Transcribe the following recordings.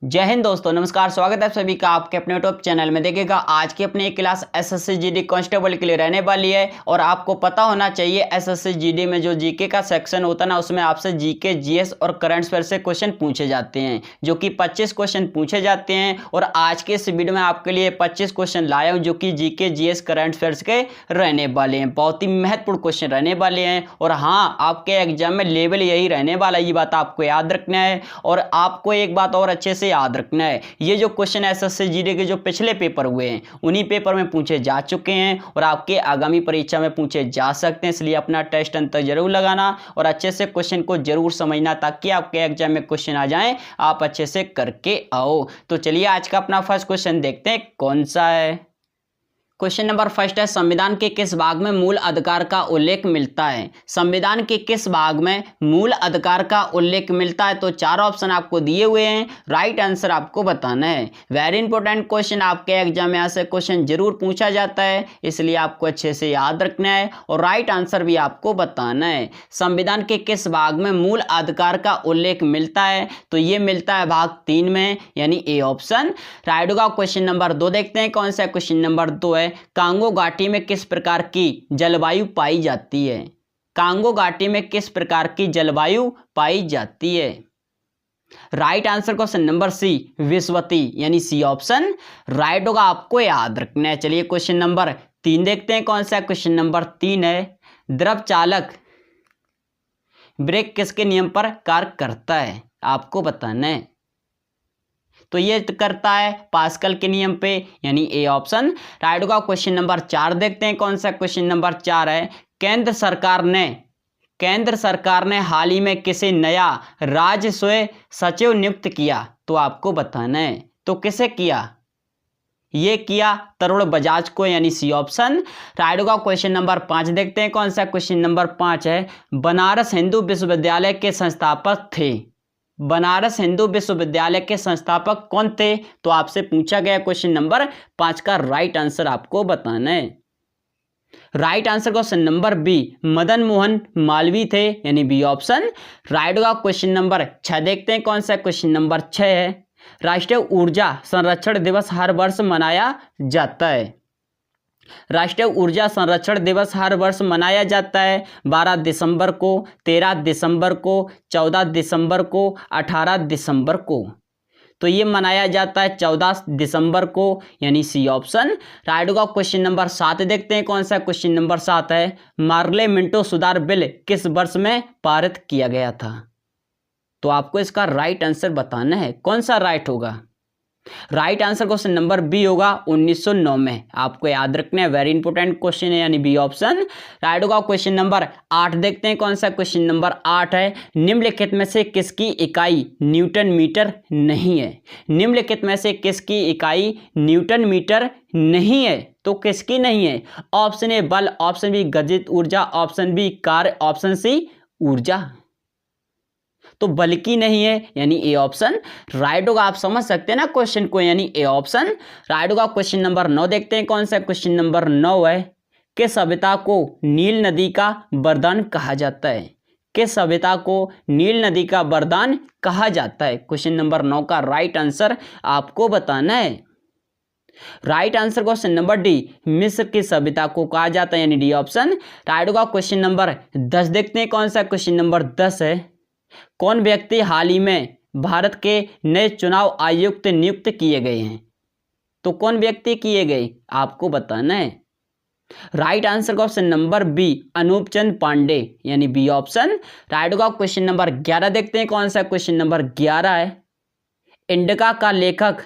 जय हिंद दोस्तों, नमस्कार। स्वागत है आप सभी का आपके अपने यूट्यूब चैनल में। देखिएगा आज की अपनी एक क्लास एसएससी जीडी कांस्टेबल के लिए रहने वाली है। और आपको पता होना चाहिए एसएससी जीडी में जो जीके का सेक्शन होता है ना, उसमें आपसे जीके, जीएस और करंट अफेयर से क्वेश्चन पूछे जाते हैं, जो कि 25 क्वेश्चन पूछे जाते हैं। और आज के इस वीडियो में आपके लिए 25 क्वेश्चन लाया हूँ, जो कि जीके, जीएस, करंट अफेयर्स के रहने वाले हैं। बहुत ही महत्वपूर्ण क्वेश्चन रहने वाले हैं। और हाँ, आपके एग्जाम में लेवल यही रहने वाला है, ये बात आपको याद रखना है। और आपको एक बात और अच्छे से याद रखना है, ये जो क्वेश्चन एसएससी जीडी के जो पिछले पेपर हुए हैं, उन्हीं पेपर में पूछे जा चुके हैं और आपके आगामी परीक्षा में पूछे जा सकते हैं। इसलिए अपना टेस्ट अंत तक जरूर लगाना और अच्छे से क्वेश्चन को जरूर समझना, ताकि आपके एग्जाम में क्वेश्चन आ जाएं, आप अच्छे से करके आओ। तो चलिए आज का अपना फर्स्ट क्वेश्चन देखते हैं कौन सा है। क्वेश्चन नंबर फर्स्ट है, संविधान के किस भाग में मूल अधिकार का उल्लेख मिलता है? संविधान के किस भाग में मूल अधिकार का उल्लेख मिलता है? तो चार ऑप्शन आपको दिए हुए हैं, राइट आंसर आपको बताना है। वेरी इंपॉर्टेंट क्वेश्चन, आपके एग्जाम में ऐसे क्वेश्चन जरूर पूछा जाता है, इसलिए आपको अच्छे से याद रखना है और राइट आंसर भी आपको बताना है। संविधान के किस भाग में मूल अधिकार का उल्लेख मिलता है? तो ये मिलता है भाग 3 में, यानी ए ऑप्शन राइट होगा। क्वेश्चन नंबर 2 देखते हैं कौन सा। क्वेश्चन नंबर 2 है, कांगो घाटी में किस प्रकार की जलवायु पाई जाती है? कांगो घाटी में किस प्रकार की जलवायु पाई जाती है? Right answer question number C, विषुवती, यानी सी ऑप्शन राइट होगा, आपको याद रखना है। चलिए क्वेश्चन नंबर 3 देखते हैं कौन सा। क्वेश्चन नंबर 3 है, द्रव चालक ब्रेक किसके नियम पर कार्य करता है? आपको बताना है। तो ये करता है पास्कल के नियम पे, यानी ए ऑप्शन राइट होगा। क्वेश्चन नंबर 4 देखते हैं कौन सा। क्वेश्चन नंबर 4 है, केंद्र सरकार ने हाल ही में किसे नया राजस्व सचिव नियुक्त किया? तो आपको बताना है। तो किसे किया? ये किया तरुण बजाज को, यानी सी ऑप्शन राइट होगा। क्वेश्चन नंबर 5 देखते हैं कौन सा। क्वेश्चन नंबर 5 है, बनारस हिंदू विश्वविद्यालय के संस्थापक थे? बनारस हिंदू विश्वविद्यालय के संस्थापक कौन थे? तो आपसे पूछा गया क्वेश्चन नंबर 5 का राइट आंसर आपको बताना है। Right answer question number B, Madan Mohan Malviya थे, यानी बी ऑप्शन राइट होगा। क्वेश्चन नंबर 6 देखते हैं कौन सा। क्वेश्चन नंबर 6 है, राष्ट्रीय ऊर्जा संरक्षण दिवस हर वर्ष मनाया जाता है? राष्ट्रीय ऊर्जा संरक्षण दिवस हर वर्ष मनाया जाता है 12 दिसंबर को, 13 दिसंबर को, 14 दिसंबर को, 18 दिसंबर को। तो ये मनाया जाता है 14 दिसंबर को, यानी सी ऑप्शन राइट होगा। क्वेश्चन नंबर 7 देखते हैं कौन सा। क्वेश्चन नंबर 7 है, मार्ले मिंटो सुधार बिल किस वर्ष में पारित किया गया था? तो आपको इसका राइट आंसर बताना है, कौन सा राइट होगा। Right answer question number B होगा, 1909 में। आपको याद रखना है, वेरी इंपॉर्टेंट क्वेश्चन है, यानी बी ऑप्शन राइट होगा। क्वेश्चन नंबर 8 देखते हैं कौन सा। क्वेश्चन नंबर 8 है, निम्नलिखित में से किसकी इकाई न्यूटन मीटर नहीं है? निम्नलिखित में से किसकी इकाई न्यूटन मीटर नहीं है? तो किसकी नहीं है? ऑप्शन ए बल, ऑप्शन बी गतिज ऊर्जा, ऑप्शन बी कार्य, ऑप्शन सी ऊर्जा। तो बल की नहीं है, यानी ए ऑप्शन राइट होगा। आप समझ सकते हैं ना क्वेश्चन को, यानी ए ऑप्शन राइट होगा। क्वेश्चन नंबर 9 देखते हैं कौन सा। क्वेश्चन नंबर 9 है, किस सभ्यता को नील नदी का वरदान कहा जाता है? किस सभ्यता को नील नदी का वरदान कहा जाता है? क्वेश्चन नंबर 9 का राइट आंसर आपको बताना है। Right answer question number D, मिस्र की सभ्यता को कहा जाता है, यानी डी ऑप्शन राइट होगा। क्वेश्चन नंबर 10 देखते हैं कौन सा। क्वेश्चन नंबर 10 है, कौन व्यक्ति हाल ही में भारत के नए चुनाव आयुक्त नियुक्त किए गए हैं? तो कौन व्यक्ति किए गए, आपको बताना है। Right answer question number B, Anup Chand Pande, यानी बी ऑप्शन राइट होगा। क्वेश्चन नंबर 11 देखते हैं कौन सा। क्वेश्चन नंबर 11 है, इंडिका का लेखक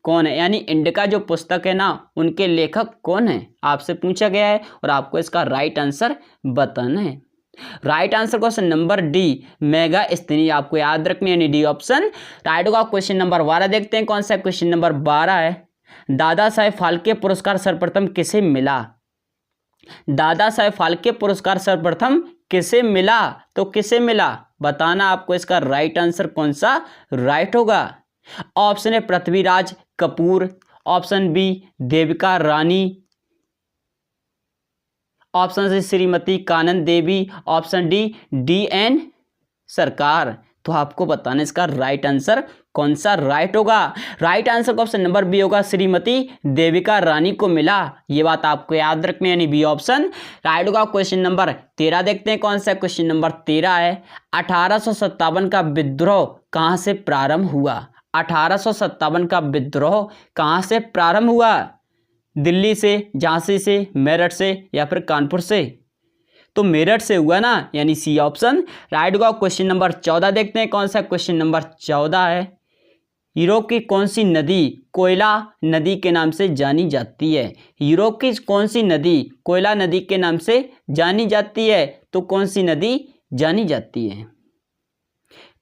कौन है? यानी इंडिका जो पुस्तक है ना, उनके लेखक कौन है? आपसे पूछा गया है और आपको इसका राइट आंसर बताना है। Right answer question number D, Megasthenes, आपको याद रखनी है, डी ऑप्शन राइट होगा। क्वेश्चन नंबर 12 देखते हैं कौन सा। क्वेश्चन नंबर 12 है, दादा साहेब फाल्के पुरस्कार सर्वप्रथम किसे मिला? दादा साहेब फाल्के पुरस्कार सर्वप्रथम किसे मिला? तो किसे मिला बताना आपको, इसका राइट आंसर कौन सा राइट होगा। Option A Prithviraj Kapoor, option B Devika Rani, option C Shrimati Kanan Devi, option D D N Sarkar. तो आपको बताना इसका राइट आंसर कौन सा राइट होगा? राइट आंसर का ऑप्शन नंबर बी होगा, श्रीमती देविका रानी को मिला। ये बात आपको याद रखनी है, यानी बी ऑप्शन राइट होगा। क्वेश्चन नंबर 13 देखते हैं कौन सा। क्वेश्चन नंबर 13 है, 1857 का विद्रोह कहां से प्रारंभ हुआ? 1857 का विद्रोह कहां से प्रारंभ हुआ? दिल्ली से, झांसी से, मेरठ से या फिर कानपुर से? तो मेरठ से हुआ ना, यानी सी ऑप्शन राइट होगा। क्वेश्चन नंबर 14 देखते हैं कौन सा। क्वेश्चन नंबर 14 है, यूरोप की कौन सी नदी कोयला नदी के नाम से जानी जाती है? यूरोप की कौन सी नदी कोयला नदी के नाम से जानी जाती है? तो कौन सी नदी जानी जाती है?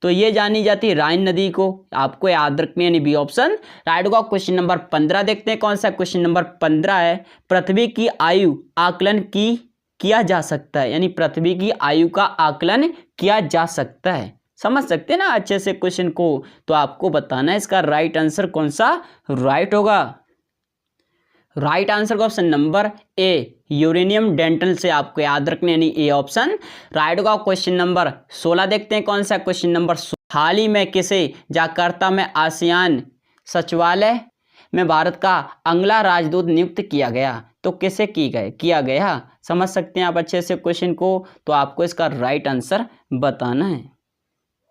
तो ये जानी जाती है राइन नदी को, आपको याद रखनी है, यानी बी ऑप्शन राइट होगा। क्वेश्चन नंबर 15 देखते हैं कौन सा। क्वेश्चन नंबर 15 है, पृथ्वी की आयु आकलन किया जा सकता है, यानी पृथ्वी की आयु का आकलन किया जा सकता है। समझ सकते हैं ना अच्छे से क्वेश्चन को? तो आपको बताना है इसका राइट आंसर कौन सा राइट होगा। राइट आंसर का option number A, uranium dental से आपको याद रखने, यानी ए ऑप्शन राइट होगा। क्वेश्चन नंबर 16 देखते हैं कौन सा। क्वेश्चन नंबर 16, हाल ही में किसे जकार्ता में आसियान सचिवालय में भारत का अगला राजदूत नियुक्त किया गया? तो किसे किया गया? समझ सकते हैं आप अच्छे से क्वेश्चन को? तो आपको इसका राइट आंसर बताना है।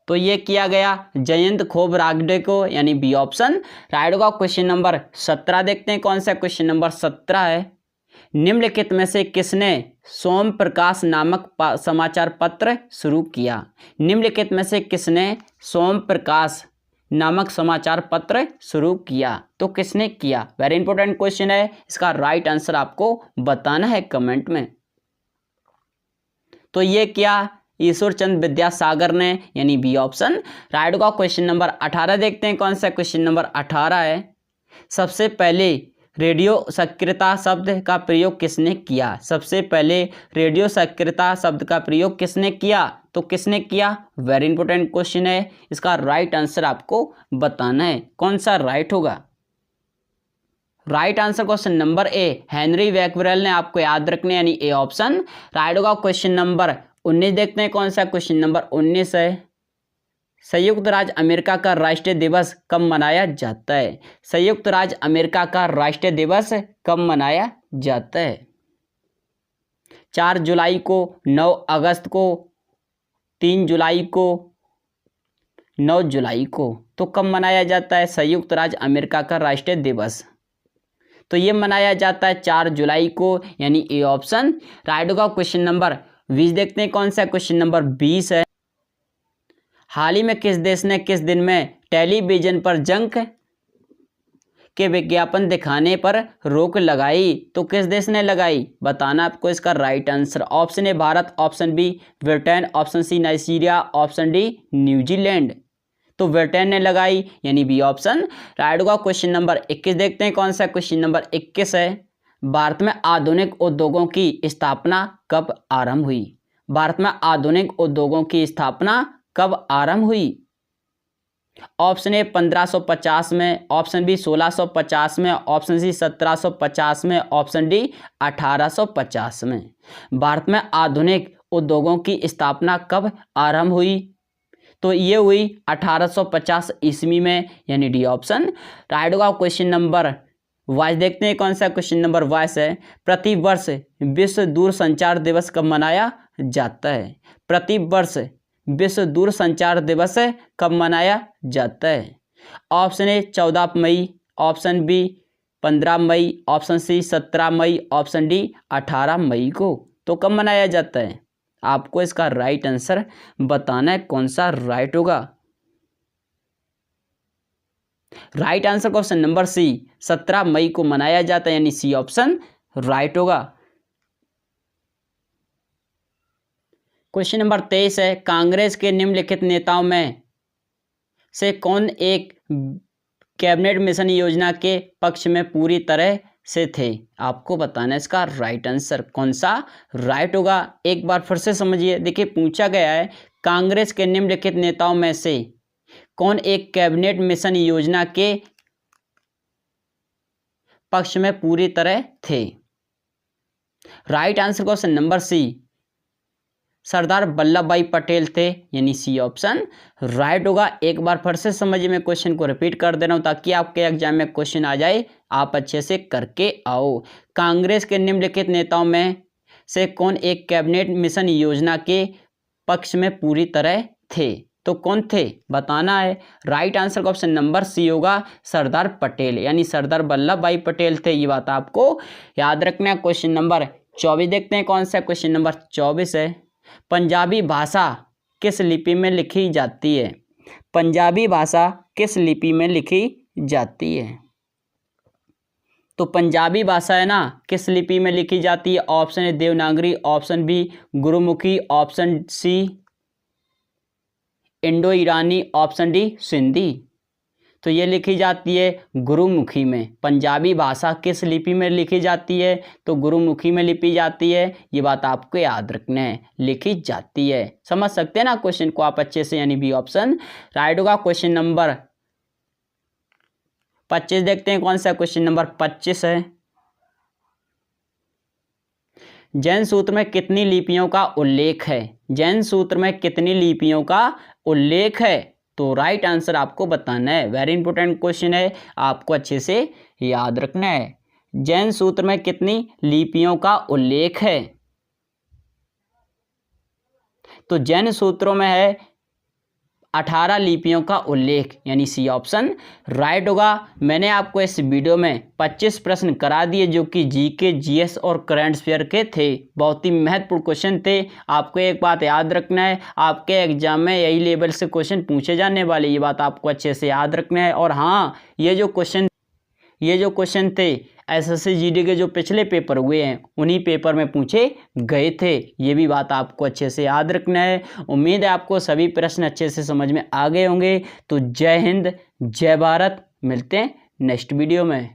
तो ये किया गया जयंत खोब्रागडे को, यानी बी ऑप्शन राइट होगा। क्वेश्चन नंबर 17 देखते हैं कौन सा। क्वेश्चन नंबर 17 है, निम्नलिखित में से किसने सोम प्रकाश नामक समाचार पत्र शुरू किया? निम्नलिखित में से किसने सोम प्रकाश नामक समाचार पत्र शुरू किया? तो किसने किया? वेरी इंपॉर्टेंट क्वेश्चन है, इसका राइट आंसर आपको बताना है कमेंट में। तो ये क्या ईश्वर चंद्र विद्यासागर ने, यानी बी ऑप्शन राइट होगा। क्वेश्चन नंबर 18 देखते हैं कौन सा। क्वेश्चन नंबर 18 है, सबसे पहले रेडियो सक्रियता शब्द का प्रयोग किसने किया? सबसे पहले रेडियो सक्रियता शब्द का प्रयोग किसने किया? तो किसने किया? वेरी इंपॉर्टेंट क्वेश्चन है, इसका राइट आंसर आपको बताना है कौन सा राइट होगा। Right answer question number A, Henry Bakewell ने, आपको याद रखने, यानी ए ऑप्शन राइट होगा। क्वेश्चन नंबर 19 देखते हैं कौन सा। क्वेश्चन नंबर 19 है, संयुक्त राज्य अमेरिका का राष्ट्रीय दिवस कब मनाया जाता है? संयुक्त राज्य अमेरिका का राष्ट्रीय दिवस कब मनाया जाता है? 4 जुलाई को, 9 अगस्त को, 3 जुलाई को, 9 जुलाई को? तो कब मनाया जाता है संयुक्त राज्य अमेरिका का राष्ट्रीय दिवस? तो ये मनाया जाता है 4 जुलाई को, यानी ए ऑप्शन राइट होगा। क्वेश्चन नंबर 20 देखते हैं कौन सा। क्वेश्चन नंबर 20 है, हाल ही में किस देश ने किस दिन में टेलीविजन पर जंक के विज्ञापन दिखाने पर रोक लगाई? तो किस देश ने लगाई? बताना आपको इसका right answer. Option A Bharat, option B Britain, option C Nigeria, option D New Zealand. तो ब्रिटेन ने लगाई, यानी बी ऑप्शन राइट होगा। क्वेश्चन नंबर 21 देखते हैं कौन सा। क्वेश्चन नंबर 21 है, भारत में आधुनिक उद्योगों की स्थापना कब आरंभ हुई? भारत में आधुनिक उद्योगों की स्थापना कब आरंभ हुई? ऑप्शन ए 1550 में, ऑप्शन बी 1650 में, ऑप्शन सी 1750 में, ऑप्शन डी 1850 में। भारत में आधुनिक उद्योगों की स्थापना कब आरंभ हुई? तो ये हुई 1850 ईस्वी में, यानी डी ऑप्शन राइट होगा। क्वेश्चन नंबर 22 देखते हैं कौन सा। क्वेश्चन नंबर 22 है, प्रति वर्ष विश्व दूरसंचार दिवस कब मनाया जाता है? प्रति वर्ष विश्व दूरसंचार दिवस कब मनाया जाता है? ऑप्शन ए 14 मई, ऑप्शन बी 15 मई, ऑप्शन सी 17 मई, ऑप्शन डी 18 मई को। तो कब मनाया जाता है? आपको इसका राइट आंसर बताना है कौन सा राइट होगा। राइट आंसर का ऑप्शन नंबर सी 17 मई को मनाया जाता है, यानी सी ऑप्शन राइट होगा। क्वेश्चन नंबर 23 है, कांग्रेस के निम्नलिखित नेताओं में से कौन एक कैबिनेट मिशन योजना के पक्ष में पूरी तरह से थे? आपको बताना है इसका राइट आंसर कौन सा राइट होगा। एक बार फिर से समझिए, देखिए पूछा गया है कांग्रेस के निम्नलिखित नेताओं में से कौन एक कैबिनेट मिशन योजना के पक्ष में पूरी तरह थे? Right answer question number C Sardar Vallabh Bhai Patel थे, यानी सी ऑप्शन राइट होगा। एक बार फिर से समझिए, मैं क्वेश्चन को रिपीट कर दे रहा हूं ताकि आपके एग्जाम में क्वेश्चन आ जाए, आप अच्छे से करके आओ। कांग्रेस के निम्नलिखित नेताओं में से कौन एक कैबिनेट मिशन योजना के पक्ष में पूरी तरह थे? तो कौन थे बताना है। राइट आंसर का ऑप्शन नंबर सी होगा, सरदार पटेल, यानी सरदार वल्लभ भाई पटेल थे। ये बात आपको याद रखना है। क्वेश्चन नंबर 24 देखते हैं कौन सा क्वेश्चन नंबर 24 है। पंजाबी भाषा किस लिपि में लिखी जाती है? पंजाबी भाषा किस लिपि में लिखी जाती है? तो पंजाबी भाषा है ना, किस लिपि में लिखी जाती है? Option A Devanagari, option B Gurmukhi, option C Indo Irani, option D Sindhi. तो ये लिखी जाती है गुरुमुखी में। पंजाबी भाषा किस लिपि में लिखी जाती है? तो गुरुमुखी में लिपी जाती है। ये बात आपको याद रखना है, लिखी जाती है। समझ सकते हैं ना क्वेश्चन को आप अच्छे से, यानी बी ऑप्शन राइट होगा। क्वेश्चन नंबर 25 देखते हैं कौन सा क्वेश्चन नंबर 25 है। जैन सूत्र में कितनी लिपियों का उल्लेख है? जैन सूत्र में कितनी लिपियों का उल्लेख है? तो राइट आंसर आपको बताना है। वेरी इंपॉर्टेंट क्वेश्चन है, आपको अच्छे से याद रखना है। जैन सूत्र में कितनी लिपियों का उल्लेख है? तो जैन सूत्रों में है 18 लिपियों का उल्लेख, यानी सी ऑप्शन राइट होगा। मैंने आपको इस वीडियो में 25 प्रश्न करा दिए जो कि जीके, जीएस और करंट अफेयर के थे। बहुत ही महत्वपूर्ण क्वेश्चन थे। आपको एक बात याद रखना है, आपके एग्जाम में यही लेवल से क्वेश्चन पूछे जाने वाले, ये बात आपको अच्छे से याद रखना है। और हाँ, ये जो क्वेश्चन थे एसएससी जीडी के जो पिछले पेपर हुए हैं उन्हीं पेपर में पूछे गए थे। ये भी बात आपको अच्छे से याद रखना है। उम्मीद है आपको सभी प्रश्न अच्छे से समझ में आ गए होंगे। तो जय हिंद, जय भारत, मिलते हैं नेक्स्ट वीडियो में।